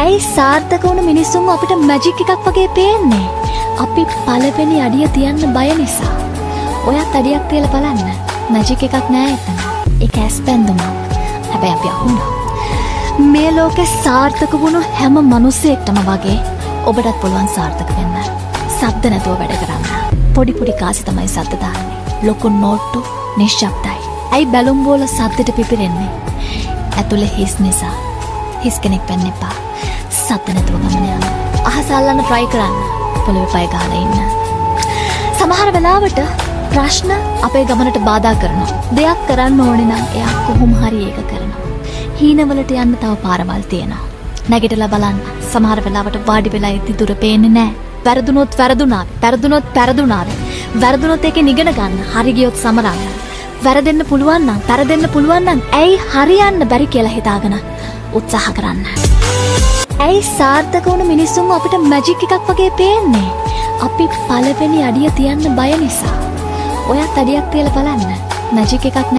ඇයි සාර්ථක වුණු මිනිස්සුන්ව අපිට මැජික් එකක් වගේ පේන්නේ? අපි පළවෙනි අඩිය තියන්න බය නිසා. ඔයත් අඩියක් තියලා බලන්න. මැජික් එකක් නෑ එතන. ඒක ඇස්පැන්දුමක්. හැබැයි අපි අහුණා. මේ ලෝකේ සාර්ථක වුණු හැම මිනිසෙක්ටම වගේ ඔබටත් පුළුවන් සාර්ථක වෙන්න. සද්ද නැතුව වැඩ කරන්න. පොඩි පොඩි කාසි තමයි සද්ද දාන්නේ. ලොකු නෝට්ටු නිශ්ශබ්දයි. ඇයි බැලුම් බෝල සද්දට පිපිරෙන්නේ? ඇතුලේ හිස් නිසා. හිස් කෙනෙක් වෙන්න එපා. සද්ද නැතුව ගමන යන්න. අහස අල්ලන්න try කරන්න. පොළවේ පය ගහලා ඉන්න. සමහර වෙලාවට ප්‍රශ්න අපේ ගමනට බාධා කරනවා. දෙයක් කරන්න ඕනේ නම් එයා කොහොම හරි ඒක කරනවා. හීනවලට යන්න තව පාරවල් තියෙනවා. නැගිටලා බලන්න. සමහර වෙලාවට වාඩි වෙලා ඉති දුර පේන්නේ නැහැ. වැරදුනොත් වැරදුනාවේ. වැරදුනොත් වැරදුනාවේ. වැරදුනොත් ඒකෙන් ඉගෙන ගන්න. හරි ගියොත් සමරන්න. වැරදෙන්න පුළුවන් නම්, පෙරදෙන්න පුළුවන් නම් ඇයි හරියන්න බැරි කියලා හිතාගෙන උත්සාහ කරන්න. ඇයි සාර්ථක වුණු මිනිස්සුන්ව අපිට මැජික් එකක් වගේ පේන්නේ? අපි පළවෙනි අඩිය තියන්න බය නිසා. ඔයත් අඩියක් තියලා බලන්න. මැජික් එකක්